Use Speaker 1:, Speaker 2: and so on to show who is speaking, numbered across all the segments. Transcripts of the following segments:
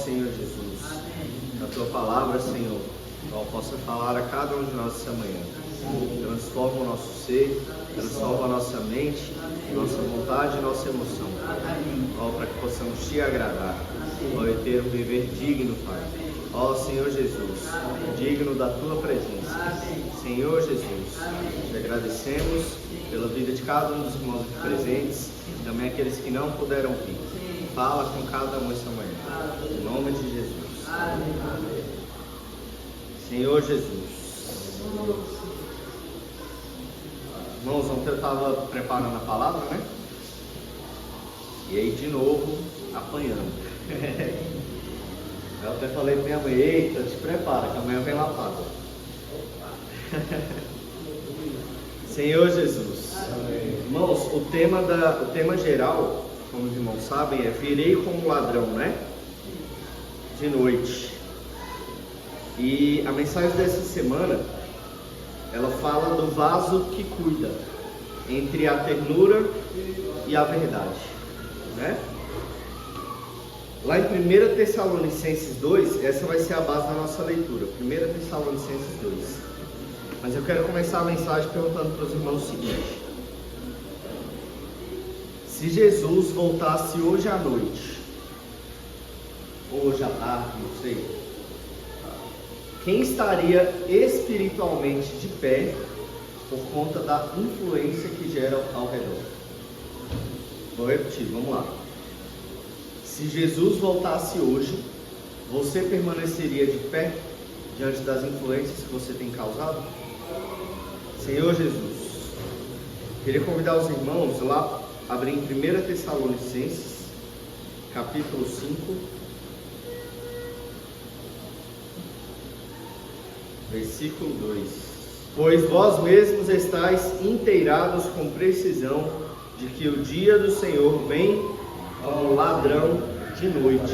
Speaker 1: Senhor Jesus, que a Tua palavra, Senhor, possa falar a cada um de nós essa manhã. Transforma o nosso ser, transforma a nossa mente, nossa vontade e nossa emoção. Para que possamos Te agradar. E ter um viver digno, Pai. Senhor Jesus, digno da Tua presença. Senhor Jesus, Te agradecemos pela vida de cada um dos irmãos aqui presentes, e também aqueles que não puderam vir. Fala com cada um essa manhã. Em nome de Jesus. Senhor Jesus. Irmãos, ontem eu estava preparando a palavra, né? E aí de novo, apanhando. Eu até falei para minha mãe: eita, te prepara, que amanhã vem lapada. Senhor Jesus. Irmãos, o tema geral, como os irmãos sabem, é virei como ladrão, né? De noite. E a mensagem dessa semana, ela fala do vaso que cuida entre a ternura e a verdade, né? Lá em 1 Tessalonicenses 2, essa vai ser a base da nossa leitura, 1 Tessalonicenses 2. Mas eu quero começar a mensagem perguntando para os irmãos o seguinte: se Jesus voltasse hoje à noite, ou hoje à tarde, não sei, quem estaria espiritualmente de pé por conta da influência que gera ao redor? Vou repetir, vamos lá. Se Jesus voltasse hoje, você permaneceria de pé diante das influências que você tem causado? Senhor Jesus, queria convidar os irmãos lá a abrir em 1 Tessalonicenses, capítulo 5, versículo 2. Pois vós mesmos estáis inteirados com precisão de que o dia do Senhor vem como ladrão de noite.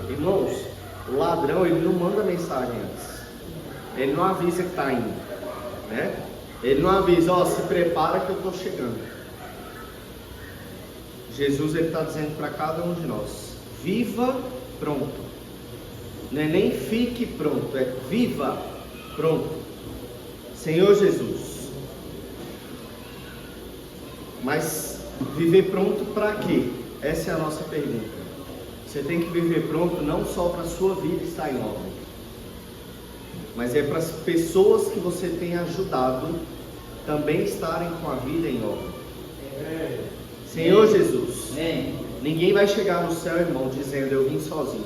Speaker 1: Irmãos, o ladrão, ele não manda mensagem antes. Ele não avisa que está indo, né? Ele não avisa: se prepara que eu estou chegando. Jesus, ele está dizendo para cada um de nós: viva pronto. Não é nem fique pronto, é viva pronto. Senhor Jesus. Mas viver pronto para quê? Essa é a nossa pergunta. Você tem que viver pronto não só para a sua vida estar em ordem, mas é para as pessoas que você tem ajudado também estarem com a vida em ordem. Senhor Jesus, ninguém vai chegar no céu, irmão, dizendo: eu vim sozinho,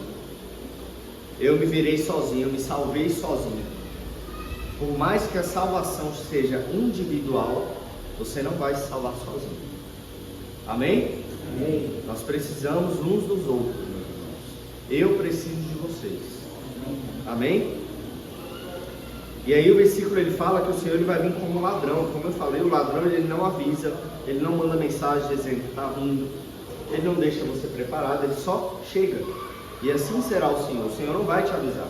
Speaker 1: eu me virei sozinho, eu me salvei sozinho. Por mais que a salvação seja individual, você não vai se salvar sozinho. Amém? Amém. Nós precisamos uns dos outros, meus irmãos. Eu preciso de vocês. Amém? E aí o versículo ele fala que o Senhor ele vai vir como um ladrão. Como eu falei, o ladrão ele não avisa, ele não manda mensagem dizendo que está vindo, ele não deixa você preparado, ele só chega. E assim será o Senhor. O Senhor não vai te avisar.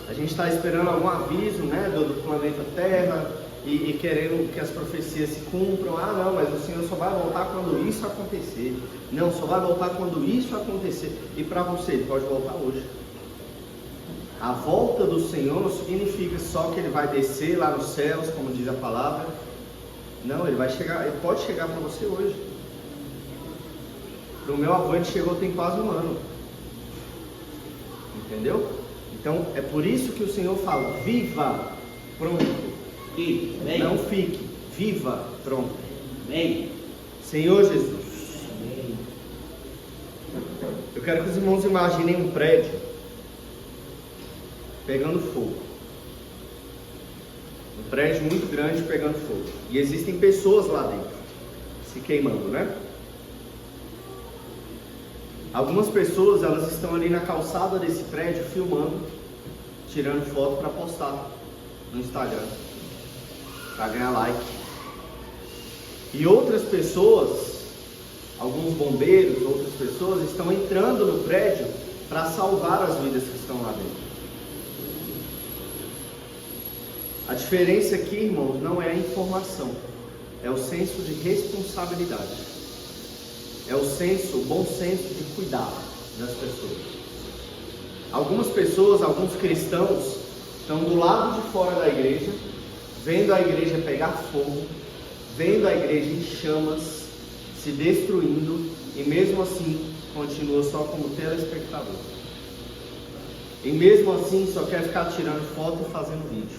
Speaker 1: A gente está esperando algum aviso, né, do planeta Terra e querendo que as profecias se cumpram. Não, mas o Senhor só vai voltar quando isso acontecer. Não, só vai voltar quando isso acontecer. E para você, ele pode voltar hoje. A volta do Senhor não significa só que ele vai descer lá nos céus, como diz a palavra. Não, ele vai chegar, ele pode chegar para você hoje. Para o meu avô ele chegou tem quase um ano. Entendeu? Então é por isso que o Senhor fala: viva pronto. Amém. Não fique, viva pronto. Amém. Senhor Jesus. Amém. Eu quero que os irmãos imaginem um prédio pegando fogo. Um prédio muito grande pegando fogo. E existem pessoas lá dentro se queimando, né? Algumas pessoas, elas estão ali na calçada desse prédio filmando, tirando foto para postar no Instagram, para ganhar like. E outras pessoas, alguns bombeiros, outras pessoas estão entrando no prédio para salvar as vidas que estão lá dentro. A diferença aqui, irmãos, não é a informação, é o senso de responsabilidade, é o bom senso de cuidar das pessoas. Algumas pessoas, alguns cristãos, estão do lado de fora da igreja, vendo a igreja pegar fogo, vendo a igreja em chamas, se destruindo, e mesmo assim continua só como telespectador. E mesmo assim só quer ficar tirando foto e fazendo vídeo.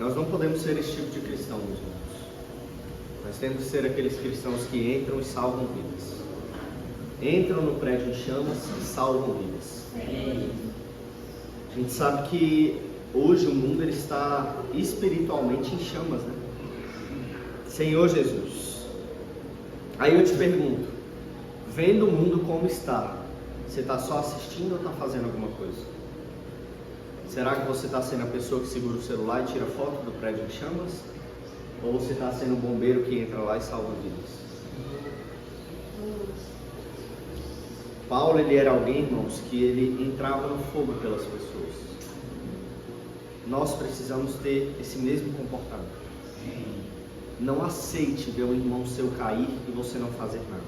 Speaker 1: Nós não podemos ser esse tipo de cristão, meus irmãos. Nós temos que ser aqueles cristãos que entram e salvam vidas. Entram no prédio em chamas e salvam vidas. A gente sabe que hoje o mundo ele está espiritualmente em chamas, né? Senhor Jesus. Aí eu te pergunto, vendo o mundo como está, você está só assistindo ou está fazendo alguma coisa? Será que você está sendo a pessoa que segura o celular e tira foto do prédio em chamas? Ou você está sendo o bombeiro que entra lá e salva vidas? Paulo, ele era alguém, irmãos, que ele entrava no fogo pelas pessoas. Nós precisamos ter esse mesmo comportamento. Não aceite ver um irmão seu cair e você não fazer nada.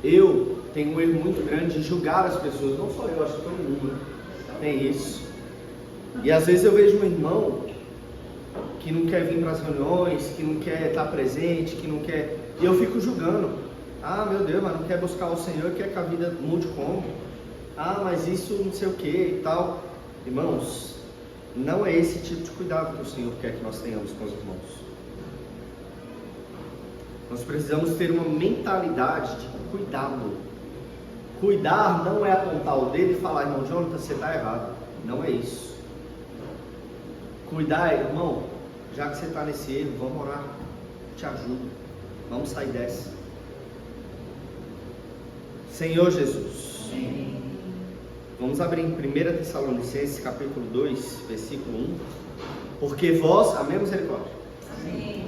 Speaker 1: Eu tenho um erro muito grande de julgar as pessoas. Não só eu, acho que todo mundo, né? Tem isso. E às vezes eu vejo um irmão que não quer vir para as reuniões, que não quer estar presente, que não quer... E eu fico julgando. Ah, meu Deus, mas não quer buscar o Senhor, quer que a vida mude como? Ah, mas isso não sei o que e tal. Irmãos, não é esse tipo de cuidado que o Senhor quer que nós tenhamos com os irmãos. Nós precisamos ter uma mentalidade de cuidado. Cuidar não é apontar o dedo e falar, irmão Jonathan, você está errado. Não é isso. Cuidar é, irmão, já que você está nesse erro, vamos orar. Te ajudo. Vamos sair dessa. Senhor Jesus. Amém. Vamos abrir em 1 Tessalonicenses capítulo 2, versículo 1. Porque vós, amém, misericórdia? Amém.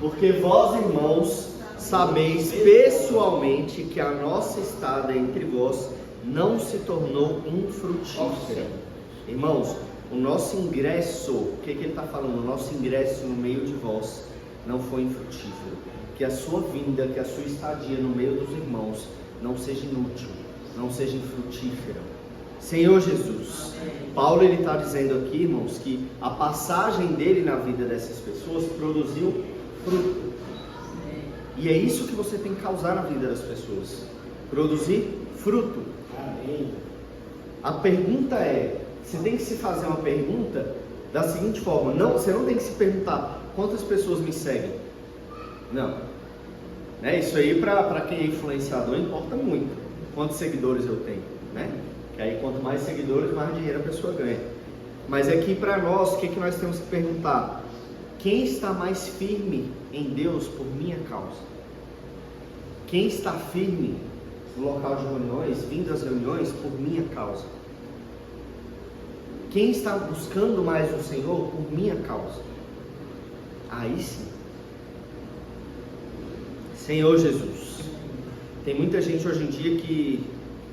Speaker 1: Porque vós, irmãos, sabeis pessoalmente que a nossa estada entre vós não se tornou infrutífera. Irmãos, o nosso ingresso, o que ele está falando? O nosso ingresso no meio de vós não foi infrutífero. Que a sua vinda, que a sua estadia no meio dos irmãos não seja inútil, não seja infrutífera. Senhor Jesus, Paulo ele está dizendo aqui, irmãos, que a passagem dele na vida dessas pessoas produziu fruto. E é isso que você tem que causar na vida das pessoas. Produzir fruto. Amém. A pergunta é, você tem que se fazer uma pergunta da seguinte forma, não, você não tem que se perguntar quantas pessoas me seguem. Não. Né? Isso aí para quem é influenciador importa muito. Quantos seguidores eu tenho, né? Que aí quanto mais seguidores, mais dinheiro a pessoa ganha. Mas aqui para nós, o que nós temos que perguntar? Quem está mais firme em Deus por minha causa? Quem está firme no local de reuniões, vindo às reuniões por minha causa? Quem está buscando mais o Senhor por minha causa? Aí sim. Senhor Jesus, tem muita gente hoje em dia que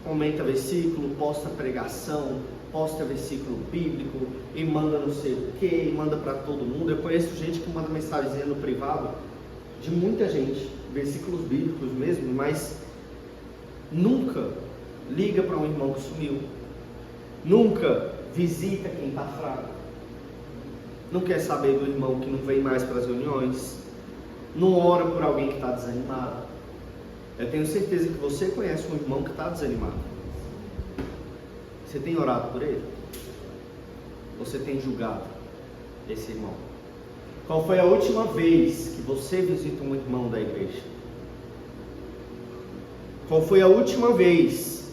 Speaker 1: comenta versículo, posta pregação, posta versículo bíblico e manda não sei o que, e manda para todo mundo. Eu conheço gente que manda mensagenzinha no privado de muita gente, versículos bíblicos mesmo, mas nunca liga para um irmão que sumiu, nunca visita quem está fraco, não quer saber do irmão que não vem mais para as reuniões, não ora por alguém que está desanimado. Eu tenho certeza que você conhece um irmão que está desanimado. Você tem orado por ele? Você tem julgado esse irmão? Qual foi a última vez que você visitou um irmão da igreja? Qual foi a última vez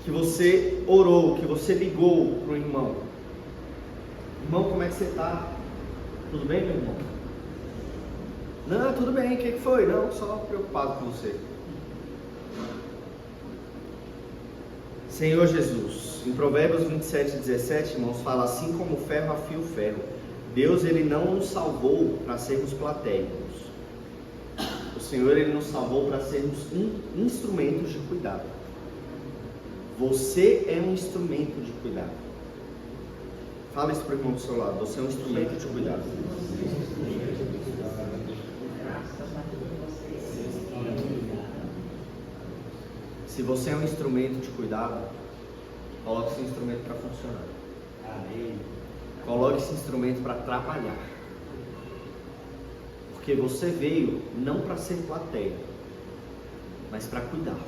Speaker 1: que você orou, que você ligou para o irmão? Irmão, como é que você está? Tudo bem, meu irmão? Não, tudo bem, o que foi? Não, só preocupado com você. Senhor Jesus, em Provérbios 27:17, irmãos, fala assim como o ferro afia o ferro. Deus, ele não nos salvou para sermos platéricos. O Senhor, ele nos salvou para sermos instrumentos de cuidado. Você é um instrumento de cuidado. Fala isso para o irmão do seu lado. Você é um instrumento de cuidado. Se você é um instrumento de cuidado, coloque esse instrumento para funcionar.
Speaker 2: Amém.
Speaker 1: Coloque esse instrumento para trabalhar. Porque você veio não para ser plateia, mas para cuidar.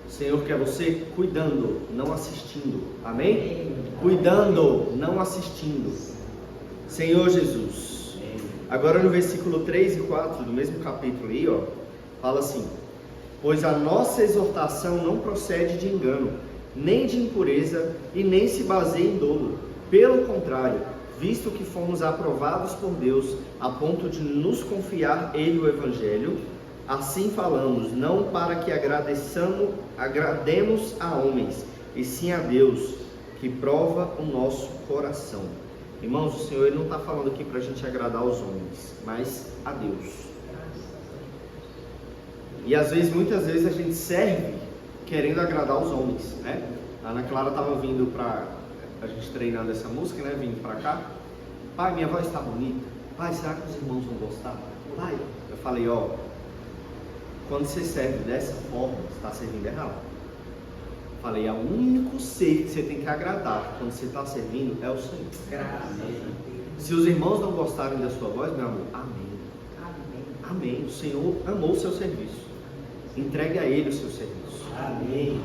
Speaker 1: O Senhor quer você cuidando, não assistindo. Amém? Cuidando, não assistindo. Senhor Jesus. Agora no versículo 3 e 4 do mesmo capítulo aí, ó, fala assim: pois a nossa exortação não procede de engano, nem de impureza, e nem se baseia em dolo. Pelo contrário, visto que fomos aprovados por Deus a ponto de nos confiar Ele o Evangelho, assim falamos, não para que agrademos a homens, e sim a Deus, que prova o nosso coração. Irmãos, o Senhor ele não está falando aqui para a gente agradar aos homens, mas a Deus. E às vezes, muitas vezes a gente serve querendo agradar os homens, né? A Ana Clara estava vindo para a gente treinando essa música, né? Vindo para cá. Pai, minha voz está bonita. Pai, será que os irmãos vão gostar? Pai, eu falei, ó, quando você serve dessa forma, você está servindo errado. Falei, o único ser que você tem que agradar quando você está servindo é o Senhor.
Speaker 2: Graças a Deus.
Speaker 1: Se os irmãos não gostarem da sua voz, meu amor, amém. Amém. O Senhor amou o seu serviço. Entregue a Ele o seu serviço.
Speaker 2: Amém.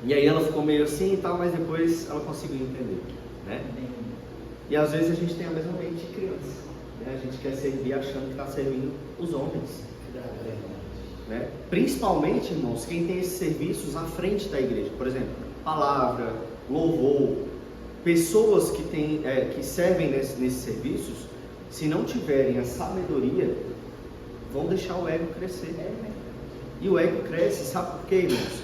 Speaker 1: E aí ela ficou meio assim e tal, mas depois ela conseguiu entender, né? E às vezes a gente tem a mesma mente de criança, né? A gente quer servir achando que está servindo os homens, né? Principalmente, irmãos, quem tem esses serviços à frente da igreja, por exemplo, palavra, louvor, pessoas que servem nesses serviços, se não tiverem a sabedoria, vão deixar o ego crescer. E o ego cresce, sabe por quê, irmãos?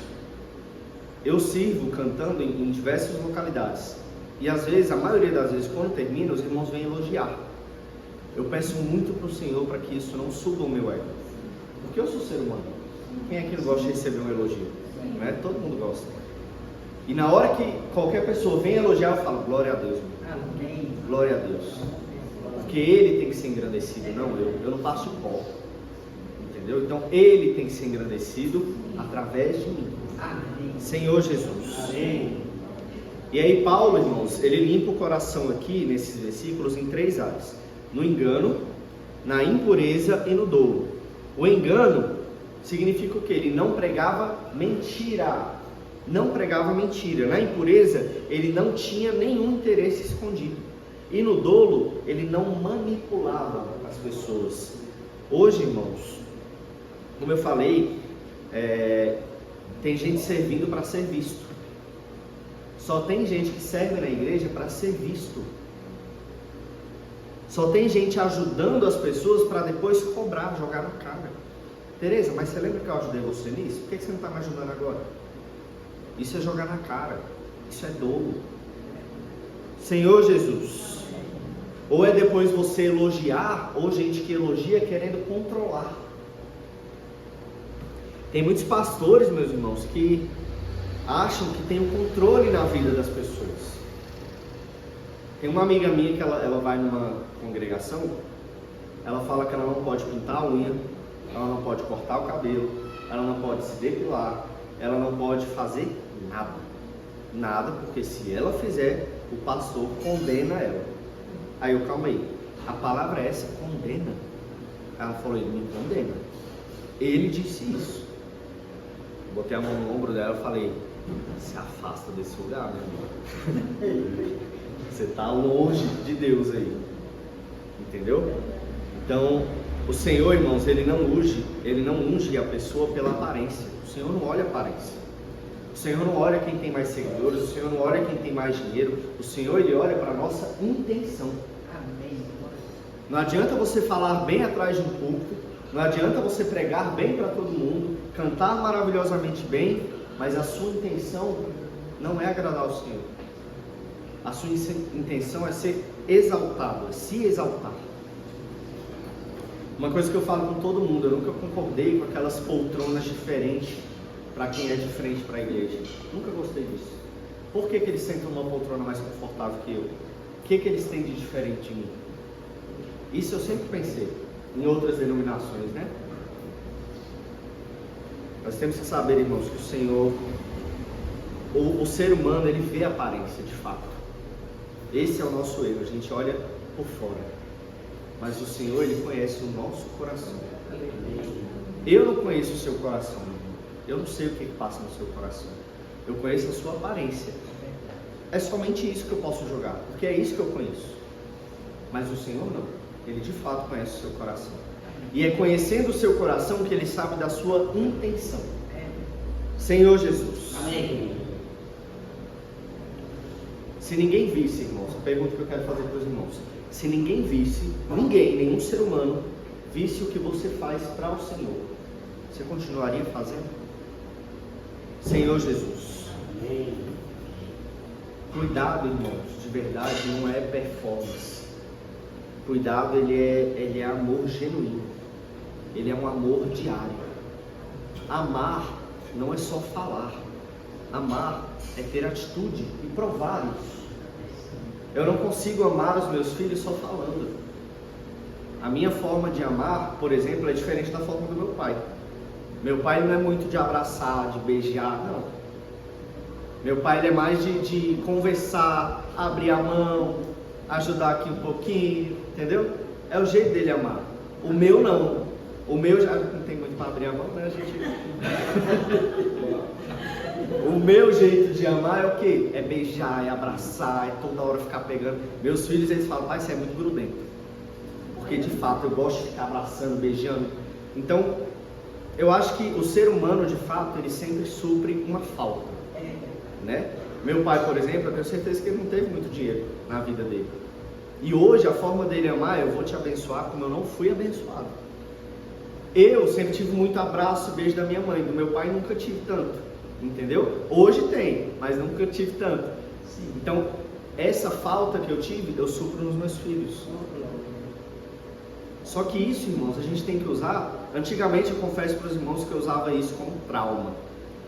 Speaker 1: Eu sirvo cantando em diversas localidades. E às vezes, a maioria das vezes, quando termina, os irmãos vêm elogiar. Eu peço muito para o Senhor para que isso não suba o meu ego. Porque eu sou ser humano. Quem é que não gosta de receber um elogio? Não é? Todo mundo gosta. E na hora que qualquer pessoa vem elogiar, eu falo, glória a Deus.
Speaker 2: Amém.
Speaker 1: Glória a Deus. Porque Ele tem que ser engrandecido, não eu. Eu não passo pó. Entendeu? Então Ele tem que ser engrandecido através de mim.
Speaker 2: Amém.
Speaker 1: Senhor Jesus.
Speaker 2: Amém.
Speaker 1: E aí Paulo, irmãos, ele limpa o coração aqui nesses versículos em 3 áreas: no engano, na impureza e no dolo. O engano significa o que? Ele não pregava mentira. Não pregava mentira. Na impureza, ele não tinha nenhum interesse escondido. E no dolo, ele não manipulava as pessoas. Hoje, irmãos, como eu falei, tem gente servindo para ser visto. Só tem gente que serve na igreja para ser visto. Só tem gente ajudando as pessoas para depois cobrar, jogar na cara. Tereza, mas você lembra que eu ajudei você nisso? Por que você não está me ajudando agora? Isso é jogar na cara. Isso é dolo. Senhor Jesus. Ou é depois você elogiar, ou gente que elogia querendo controlar. Tem muitos pastores, meus irmãos, que acham que tem o controle na vida das pessoas. Tem uma amiga minha que ela vai numa congregação, ela fala que ela não pode pintar a unha, ela não pode cortar o cabelo, ela não pode se depilar, ela não pode fazer nada. Nada, porque se ela fizer, o pastor condena ela. Aí eu, calma aí, a palavra é essa, condena? Ela falou, ele me condena. Ele disse isso. Botei a mão no ombro dela e falei, se afasta desse lugar, meu irmão. Você está longe de Deus aí. Entendeu? Então, o Senhor, irmãos, ele não unge a pessoa pela aparência. O Senhor não olha a aparência. O Senhor não olha quem tem mais seguidores, o Senhor não olha quem tem mais dinheiro. O Senhor, ele olha para a nossa intenção.
Speaker 2: Amém.
Speaker 1: Não adianta você falar bem atrás de um púlpito, não adianta você pregar bem para todo mundo, cantar maravilhosamente bem, mas a sua intenção não é agradar ao Senhor. A sua intenção é ser exaltado, é se exaltar. Uma coisa que eu falo com todo mundo, eu nunca concordei com aquelas poltronas diferentes para quem é de frente para a igreja. Nunca gostei disso. Por que eles sentam numa poltrona mais confortável que eu? O que eles têm de diferente de mim? Isso eu sempre pensei, em outras denominações, né? Nós temos que saber, irmãos, que o Senhor, o ser humano, ele vê a aparência de fato. Esse é o nosso erro, a gente olha por fora. Mas o Senhor, ele conhece o nosso coração. Eu não conheço o seu coração, irmão. Eu não sei o que passa no seu coração. Eu conheço a sua aparência. É somente isso que eu posso jogar, porque é isso que eu conheço. Mas o Senhor não. Ele de fato conhece o seu coração. E é conhecendo o seu coração que Ele sabe da sua intenção. Senhor Jesus.
Speaker 2: Amém.
Speaker 1: Se ninguém visse, irmãos, a pergunta que eu quero fazer para os irmãos. Se ninguém visse, ninguém, nenhum ser humano, visse o que você faz para o Senhor, você continuaria fazendo? Senhor Jesus.
Speaker 2: Amém.
Speaker 1: Cuidado, irmãos, de verdade, não é performance. Cuidado, ele é amor genuíno. Ele é um amor diário. Amar não é só falar. Amar é ter atitude e provar isso. Eu não consigo amar os meus filhos só falando. A minha forma de amar, por exemplo, é diferente da forma do meu pai. Meu pai não é muito de abraçar, de beijar, não. Meu pai ele é mais de conversar, abrir a mão, ajudar aqui um pouquinho, entendeu? É o jeito dele amar. O meu não. O meu já não tem muito para abrir a mão, né, gente? O meu jeito de amar é o quê? É beijar, é abraçar, é toda hora ficar pegando. Meus filhos, eles falam, pai, você é muito grudento. Porque de fato eu gosto de ficar abraçando, beijando. Então, eu acho que o ser humano, de fato, ele sempre supre uma falta, né? Meu pai, por exemplo, eu tenho certeza que ele não teve muito dinheiro na vida dele. E hoje a forma dele amar, eu vou te abençoar como eu não fui abençoado. Eu sempre tive muito abraço e beijo da minha mãe, do meu pai nunca tive tanto, entendeu? Hoje tem, mas nunca tive tanto. Então, essa falta que eu tive, eu supro nos meus filhos. Só que isso, irmãos, a gente tem que usar. Antigamente eu confesso para os irmãos que eu usava isso como trauma.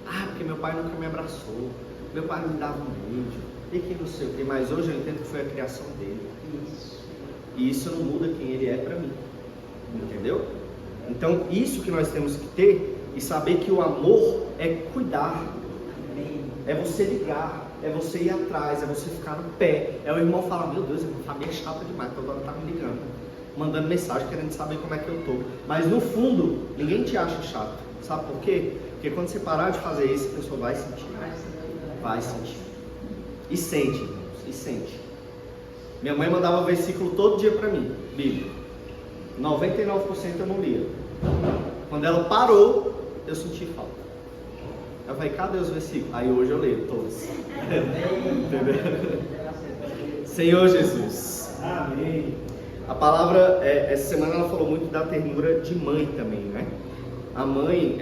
Speaker 1: Ah, porque meu pai nunca me abraçou, meu pai não me dava um beijo, e que não sei o que, mas hoje eu entendo que foi a criação dele. E isso não muda quem ele é para mim, entendeu? Então isso que nós temos que ter e saber que o amor é cuidar, é você ligar, é você ir atrás, é você ficar no pé. É o irmão falar, meu Deus, a família é chata demais, toda hora tá me ligando, mandando mensagem, querendo saber como é que eu tô. Mas no fundo, ninguém te acha chato. Sabe por quê? Porque quando você parar de fazer isso, a pessoa vai sentir. Vai sentir. E sente, irmãos, e sente. Minha mãe mandava versículo todo dia para mim, Bíblia. 99% eu não lia. Quando ela parou, eu senti falta. Eu falei, cadê os versículos? Aí hoje eu leio todos. Entendeu? Senhor Jesus.
Speaker 2: Amém.
Speaker 1: A palavra, essa semana ela falou muito da ternura de mãe também, né? A mãe,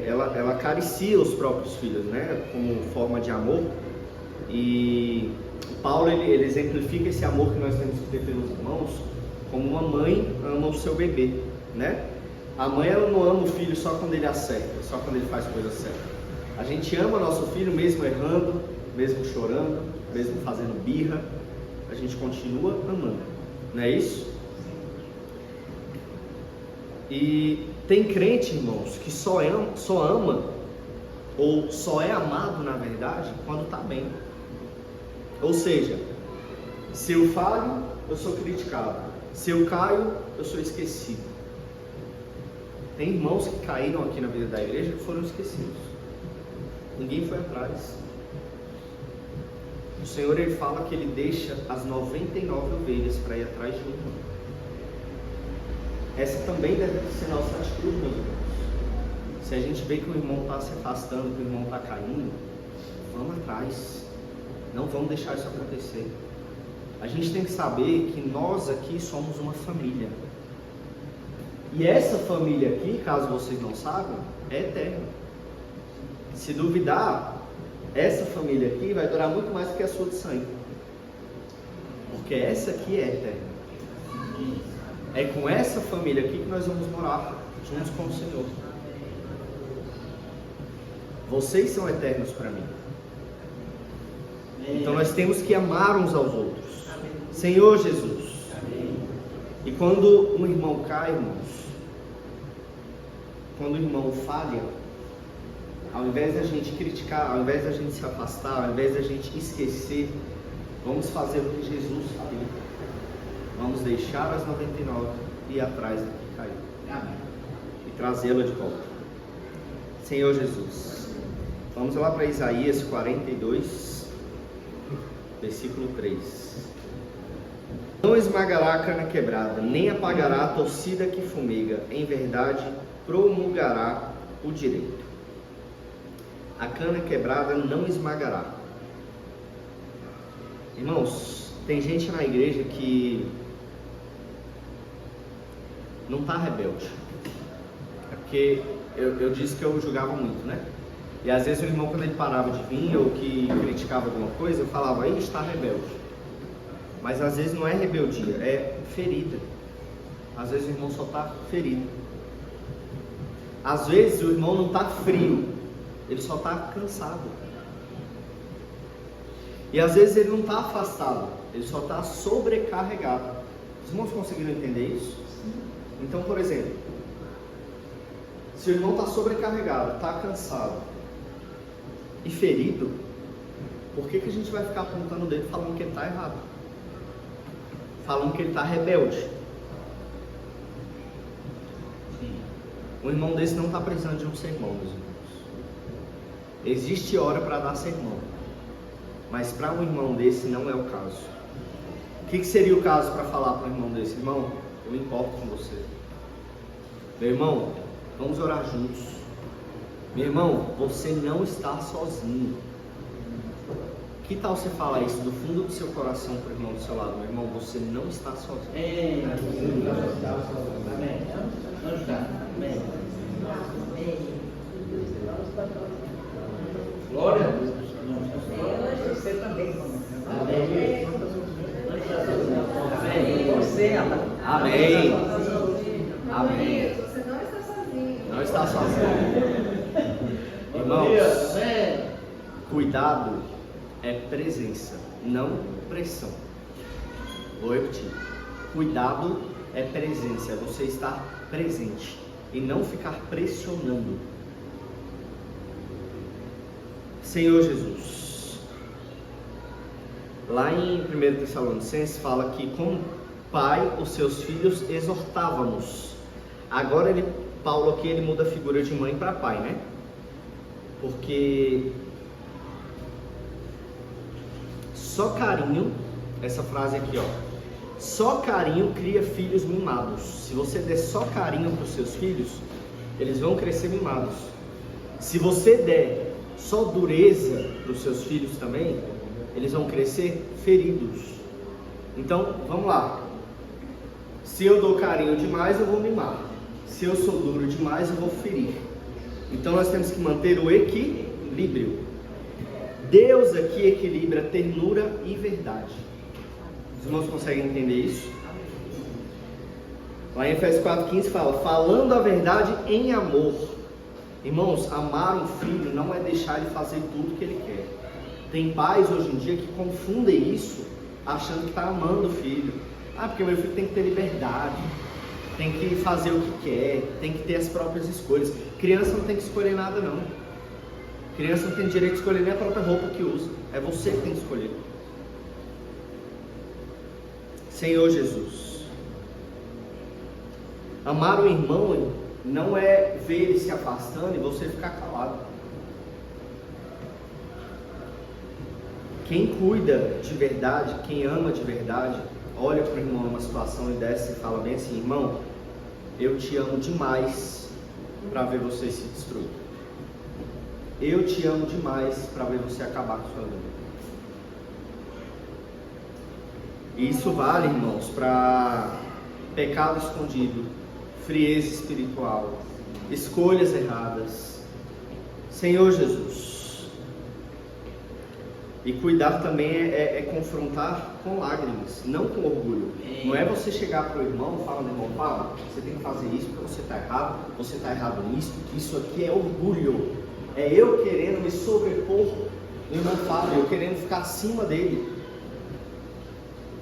Speaker 1: ela acaricia os próprios filhos, né? Como forma de amor. E Paulo, ele exemplifica esse amor que nós temos que ter pelos irmãos, como uma mãe ama o seu bebê, né? A mãe, ela não ama o filho só quando ele acerta, só quando ele faz coisa certa. A gente ama nosso filho mesmo errando, mesmo chorando, mesmo fazendo birra. A gente continua amando, não é isso? E tem crente, irmãos, que só ama ou só é amado, na verdade, quando está bem. Ou seja, se eu falho, eu sou criticado. Se eu caio, eu sou esquecido. Tem irmãos que caíram aqui na vida da igreja que foram esquecidos. Ninguém foi atrás. O Senhor, ele fala que ele deixa as 99 ovelhas para ir atrás de um irmão. Essa também deve ser nossa atitude, meus irmãos. Se a gente vê que o irmão está se afastando, que o irmão está caindo, vamos atrás. Não vamos deixar isso acontecer. A gente tem que saber que nós aqui somos uma família. E essa família aqui, caso vocês não saibam, é eterna. Se duvidar, essa família aqui vai durar muito mais do que a sua de sangue. Porque essa aqui é eterna. É com essa família aqui que nós vamos morar juntos com o Senhor. Vocês são eternos para mim. Então nós temos que amar uns aos outros. Senhor Jesus. E quando um irmão cai, irmãos, quando o irmão falha, ao invés da gente criticar, ao invés da gente se afastar, ao invés da gente esquecer, vamos fazer o que Jesus fez. Vamos deixar as 99 e ir atrás do que caiu.
Speaker 2: Amém.
Speaker 1: E trazê-la de volta. Senhor Jesus, vamos lá para Isaías 42, versículo 3. Não esmagará a cana quebrada, nem apagará a torcida que fumega, em verdade promulgará o direito. A cana quebrada não esmagará. Irmãos, tem gente na igreja que não está rebelde. É porque eu disse que eu julgava muito, né? E às vezes o irmão, quando ele parava de vir ou que criticava alguma coisa, eu falava, aí está rebelde. Mas às vezes não é rebeldia, é ferida. Às vezes o irmão só está ferido. Às vezes o irmão não está frio, ele só está cansado. E às vezes ele não está afastado, ele só está sobrecarregado. Os irmãos conseguiram entender isso? Então, por exemplo, se o irmão está sobrecarregado, está cansado e ferido, por que a gente vai ficar apontando o dedo falando que ele está errado? Falando que ele está rebelde?
Speaker 2: Sim.
Speaker 1: Um irmão desse não está precisando de um sermão, meus irmãos. Existe hora para dar sermão, mas para um irmão desse não é o caso. O que seria o caso para falar para um irmão desse? Irmão, eu importo com você. Meu irmão, vamos orar juntos. Meu irmão, você não está sozinho. Que tal você falar isso do fundo do seu coração para o irmão do seu lado? Meu irmão, você não está sozinho.
Speaker 2: Amém. Não está. Amém. Glória a Deus. Você também. Amém. Amém. Você,
Speaker 1: Amém. Amém.
Speaker 3: Você não está sozinho.
Speaker 1: Não está sozinho. Irmãos, cuidado é presença, não pressão. Vou repetir. Cuidado é presença, é você estar presente e não ficar pressionando. Senhor Jesus, lá em 1 Tessalonicenses fala que como pai os seus filhos exortávamos. Agora Paulo aqui ele muda a figura de mãe para pai, né? Porque só carinho, essa frase aqui, ó, só carinho cria filhos mimados. Se você der só carinho para os seus filhos, eles vão crescer mimados. Se você der só dureza para os seus filhos também, eles vão crescer feridos. Então, vamos lá. Se eu dou carinho demais, eu vou mimar. Se eu sou duro demais, eu vou ferir. Então nós temos que manter o equilíbrio. Deus aqui equilibra ternura e verdade. Os irmãos conseguem entender isso? Lá em Efésios 4,15 fala, falando a verdade em amor. Irmãos, amar um filho não é deixar ele fazer tudo que ele quer. Tem pais hoje em dia que confundem isso, achando que está amando o filho. Ah, porque meu filho tem que ter liberdade, tem que fazer o que quer, tem que ter as próprias escolhas. Criança não tem que escolher nada não. Criança não tem direito de escolher nem a própria roupa que usa. É você que tem que escolher. Senhor Jesus, amar o irmão não é ver ele se afastando e você ficar calado. Quem cuida de verdade, quem ama de verdade, olha para o irmão numa situação e desce e fala bem assim, irmão, eu te amo demais para ver você se destruir. Eu te amo demais para ver você acabar com sua vida. E isso vale, irmãos, para pecado escondido, frieza espiritual, escolhas erradas. Senhor Jesus. E cuidar também é confrontar com lágrimas, não com orgulho. Não é você chegar para o irmão e falar, meu irmão, fala, você tem que fazer isso porque você está errado, você está errado nisso, isso aqui é orgulho. É eu querendo me sobrepor no irmão Fábio, eu querendo ficar acima dele.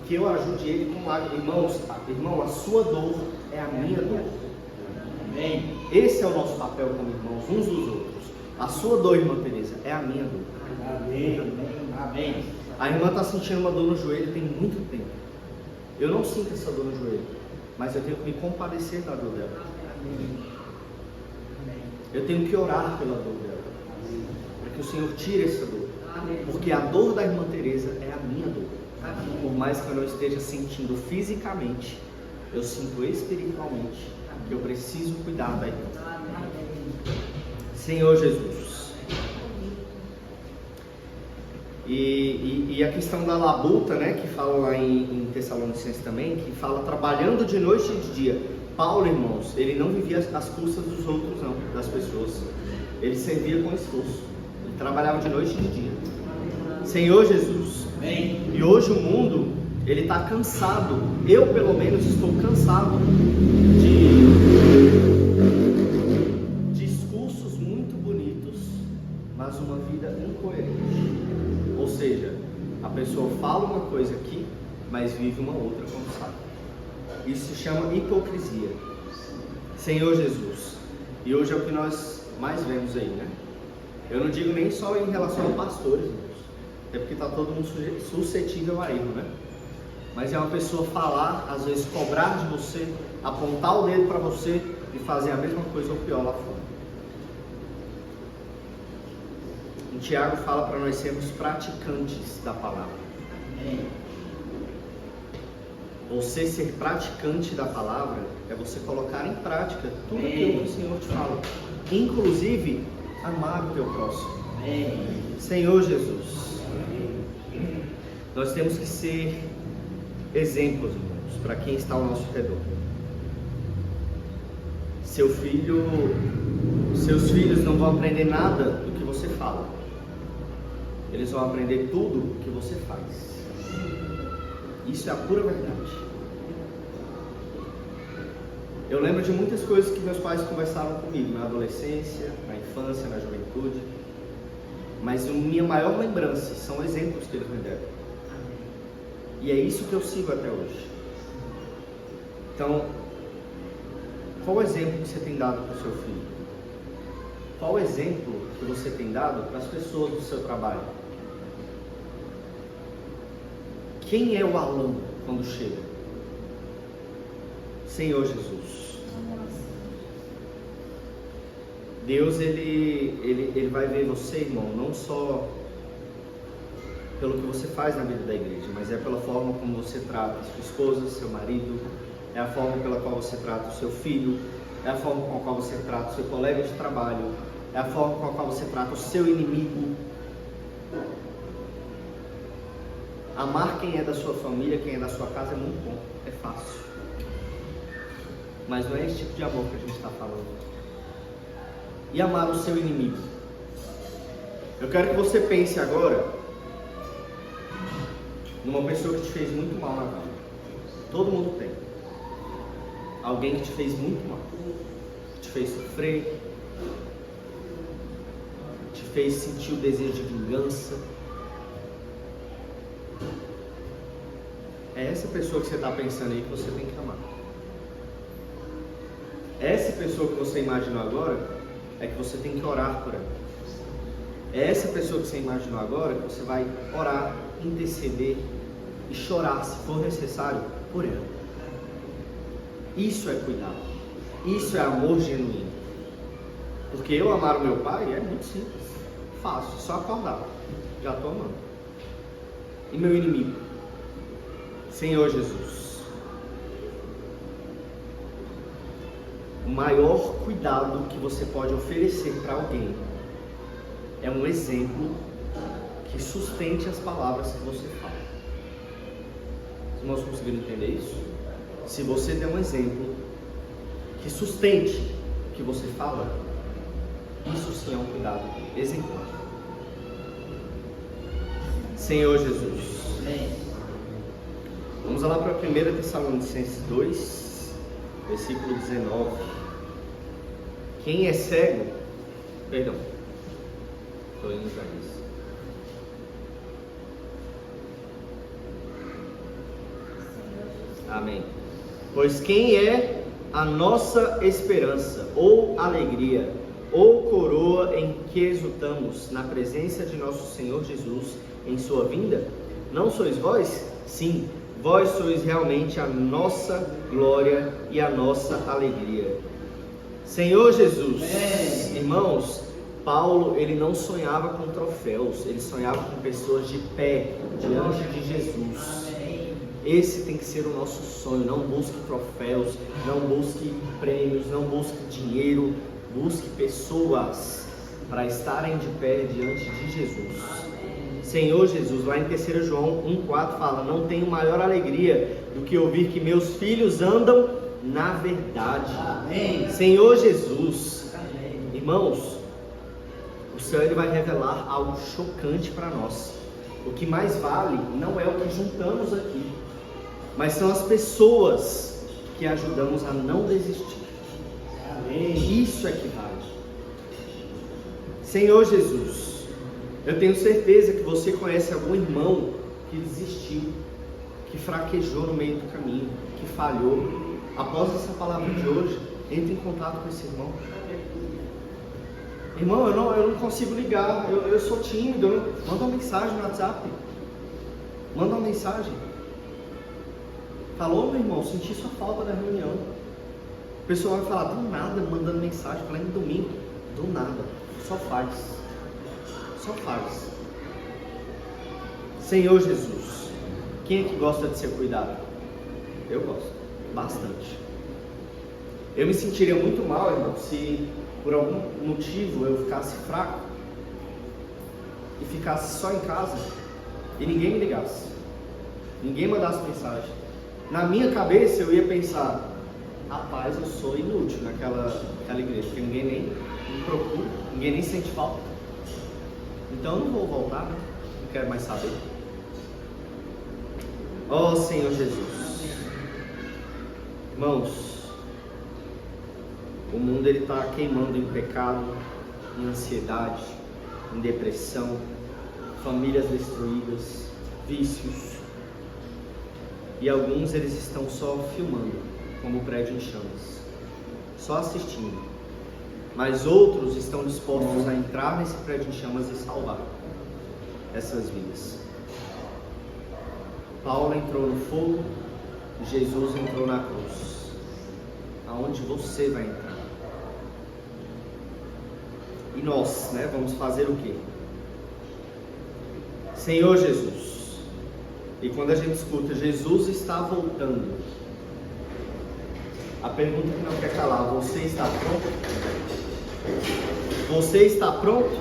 Speaker 1: Que eu ajude ele com lágrimas. Irmão, a sua dor é a minha dor. Amém? Esse é o nosso papel como irmãos, uns dos outros. A sua dor, irmã Teresa, é a minha dor.
Speaker 2: Amém. Amém.
Speaker 1: A irmã está sentindo uma dor no joelho tem muito tempo. Eu não sinto essa dor no joelho, mas eu tenho que me compadecer da dor dela. Eu tenho que orar pela dor dela, para que o Senhor tire essa dor. Porque a dor da irmã Teresa é a minha dor. Por mais que eu não esteja sentindo fisicamente, eu sinto espiritualmente que eu preciso cuidar da irmã. Senhor Jesus. E a questão da labuta, né, que fala lá em Tessalonicenses também, que fala trabalhando de noite e de dia. Paulo, irmãos, ele não vivia às custas dos outros, não, das pessoas. Ele servia com esforço. Ele trabalhava de noite e de dia. Senhor Jesus.
Speaker 2: Amém.
Speaker 1: E hoje o mundo, ele está cansado. Eu, pelo menos, estou cansado de discursos muito bonitos, mas uma vida incoerente. Ou seja, a pessoa fala uma coisa aqui, mas vive uma outra como sabe. Isso se chama hipocrisia. Senhor Jesus. E hoje é o que nós mais vemos aí, né? Eu não digo nem só em relação a pastores, irmãos. Até porque está todo mundo suscetível a erro, né? Mas é uma pessoa falar, às vezes cobrar de você, apontar o dedo para você e fazer a mesma coisa ou pior lá fora. Em Tiago fala para nós sermos praticantes da palavra.
Speaker 2: Amém.
Speaker 1: Você ser praticante da palavra é você colocar em prática tudo aquilo que o Senhor te fala. Inclusive, amar o teu próximo.
Speaker 2: Amém.
Speaker 1: Senhor Jesus, nós temos que ser exemplos, irmãos, para quem está ao nosso redor. Seus filhos não vão aprender nada do que você fala. Eles vão aprender tudo o que você faz. Isso é a pura verdade. Eu lembro de muitas coisas que meus pais conversaram comigo na adolescência, na infância, na juventude. Mas a minha maior lembrança são exemplos que eles me deram. E é isso que eu sigo até hoje. Então, qual o exemplo que você tem dado para o seu filho? Qual o exemplo que você tem dado para as pessoas do seu trabalho? Quem é o Alan quando chega? Senhor Jesus. Deus, ele vai ver você, irmão, não só pelo que você faz na vida da igreja, mas é pela forma como você trata a sua esposa, seu marido, é a forma pela qual você trata o seu filho, é a forma com a qual você trata o seu colega de trabalho, é a forma com a qual você trata o seu inimigo. Amar quem é da sua família, quem é da sua casa é muito bom, é fácil. Mas não é esse tipo de amor que a gente está falando. E amar o seu inimigo. Eu quero que você pense agora numa pessoa que te fez muito mal na vida. Todo mundo tem. Alguém que te fez muito mal, que te fez sofrer, te fez sentir o desejo de vingança. É essa pessoa que você está pensando aí que você tem que amar. Essa pessoa que você imaginou agora é que você tem que orar por ela. É essa pessoa que você imaginou agora que você vai orar, interceder e chorar, se for necessário, por ela. Isso é cuidado. Isso é amor genuíno. Porque eu amar o meu pai é muito simples. Fácil, só acordar. Já estou amando. E meu inimigo? Senhor Jesus. O maior cuidado que você pode oferecer para alguém é um exemplo que sustente as palavras que você fala. Os irmãos conseguiram entender isso? Se você der um exemplo que sustente o que você fala, isso sim é um cuidado exemplar. Senhor Jesus. Vamos lá para 1 Tessalonicenses 2, versículo 19. Quem é cego, perdão, estou indo para isso. Amém. Pois quem é a nossa esperança ou alegria ou coroa em que exultamos na presença de nosso Senhor Jesus em sua vinda? Não sois vós? Sim, vós sois realmente a nossa glória e a nossa alegria. Senhor Jesus, irmãos, Paulo, ele não sonhava com troféus, ele sonhava com pessoas de pé diante de Jesus. Esse tem que ser o nosso sonho. Não busque troféus, não busque prêmios, não busque dinheiro, busque pessoas para estarem de pé diante de Jesus. Senhor Jesus, lá em 3 João 1,4 fala: não tenho maior alegria do que ouvir que meus filhos andam na verdade. Amém. Senhor Jesus, irmãos, o céu ele vai revelar algo chocante para nós. O que mais vale não é o que juntamos aqui, mas são as pessoas que ajudamos a não desistir. Amém. Isso é que vale. Senhor Jesus, eu tenho certeza que você conhece algum irmão que desistiu, que fraquejou no meio do caminho, que falhou. Após essa palavra de hoje, entre em contato com esse irmão. Irmão, eu não consigo ligar, eu sou tímido. Manda uma mensagem no WhatsApp. Manda uma mensagem. Falou, meu irmão, senti sua falta da reunião. O pessoal vai falar do nada, mandando mensagem, falando em domingo. Do nada, só faz. Só faz. Senhor Jesus, quem é que gosta de ser cuidado? Eu gosto, bastante. Eu me sentiria muito mal, irmão, se por algum motivo eu ficasse fraco e ficasse só em casa e ninguém me ligasse, ninguém mandasse mensagem. Na minha cabeça eu ia pensar: rapaz, eu sou inútil naquela igreja, porque ninguém nem me procura, ninguém nem sente falta. Então eu não vou voltar, né? Não quero mais saber. Ó Senhor Jesus, irmãos, o mundo ele está queimando em pecado, em ansiedade, em depressão, famílias destruídas, vícios. E alguns eles estão só filmando, como o prédio em chamas, só assistindo. Mas outros estão dispostos a entrar nesse prédio em chamas e salvar essas vidas. Paulo entrou no fogo, Jesus entrou na cruz. Aonde você vai entrar? E nós, vamos fazer o quê? Senhor Jesus, e quando a gente escuta Jesus está voltando, a pergunta que não quer calar: você está pronto? Você está pronto?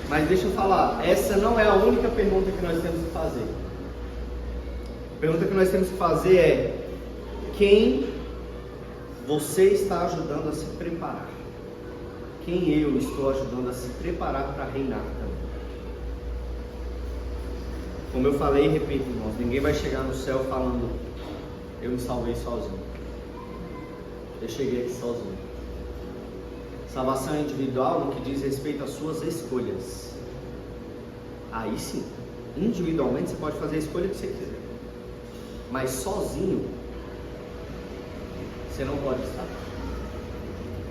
Speaker 1: Mas deixa eu falar, essa não é a única pergunta que nós temos que fazer. A pergunta que nós temos que fazer é: quem você está ajudando a se preparar? Quem eu estou ajudando a se preparar para reinar também? Como eu falei e repito, irmãos, ninguém vai chegar no céu falando: eu me salvei sozinho, eu cheguei aqui sozinho. Salvação é individual no que diz respeito às suas escolhas. Aí sim, individualmente você pode fazer a escolha que você quiser, mas sozinho você não pode estar.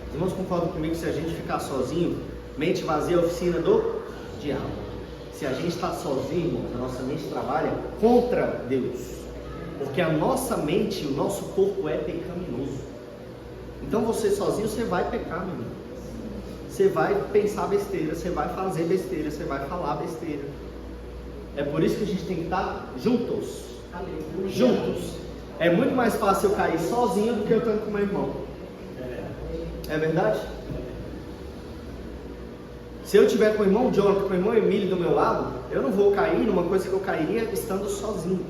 Speaker 1: Os irmãos concordam comigo que se a gente ficar sozinho, mente vazia é a oficina do diabo. Se a gente está sozinho, irmãos, a nossa mente trabalha contra Deus, porque a nossa mente e o nosso corpo é pecaminoso. Então você sozinho, você vai pecar, meu irmão. Você vai pensar besteira, você vai fazer besteira, você vai falar besteira. É por isso que a gente tem que estar juntos. Aleluia. Juntos. É muito mais fácil eu cair sozinho do que eu estando com meu irmão. É verdade? Se eu estiver com o irmão Jonathan, com o irmão Emílio do meu lado, eu não vou cair numa coisa que eu cairia estando sozinho.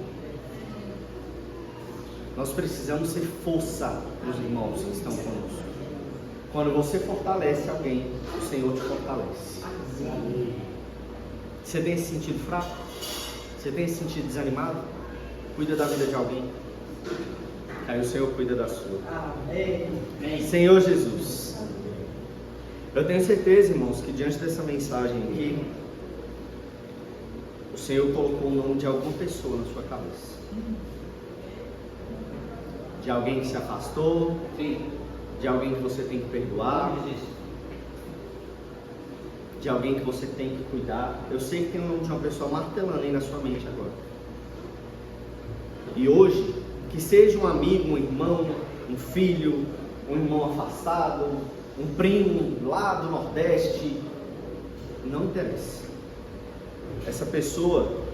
Speaker 1: Nós precisamos ser força para os irmãos que estão conosco. Quando você fortalece alguém, o Senhor te fortalece. Você tem se sentido fraco? Você tem se sentido desanimado? Cuida da vida de alguém. Aí o Senhor cuida da sua. Amém. Senhor Jesus, eu tenho certeza, irmãos, que diante dessa mensagem aqui, o Senhor colocou o nome de alguma pessoa na sua cabeça. De alguém que se afastou. Sim. De alguém que você tem que perdoar. de alguém que você tem que cuidar. Eu sei que tem o nome de uma pessoa martelando aí na sua mente agora. E hoje, que seja um amigo, um irmão, um filho, um irmão afastado, um primo lá do Nordeste, não interessa. Essa pessoa,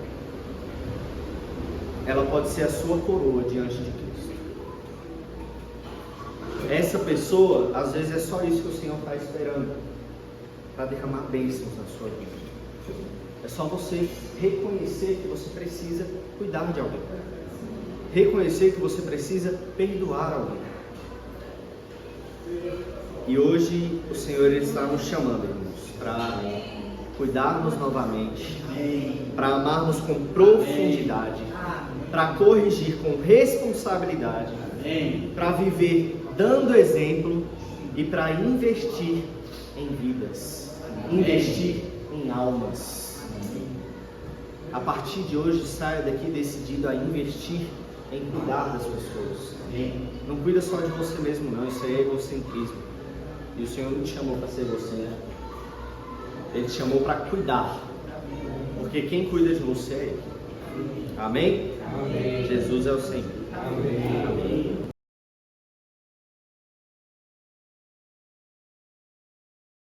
Speaker 1: ela pode ser a sua coroa diante de Cristo. Essa pessoa, às vezes é só isso que o Senhor está esperando, para derramar bênçãos na sua vida. É só você reconhecer que você precisa cuidar de alguém. Reconhecer que você precisa perdoar alguém. E hoje o Senhor está nos chamando, irmãos, para cuidarmos novamente, para amarmos com profundidade, para corrigir com responsabilidade, para viver dando exemplo e para investir em vidas, investir em almas. A partir de hoje, saia daqui decidido a investir em cuidar das pessoas. Não cuida só de você mesmo, não. Isso aí é egocentrismo. E o Senhor não te chamou para ser você, né? Ele te chamou para cuidar. Porque quem cuida de você é Ele. Amém? Amém. Jesus é o Senhor. Amém. Amém.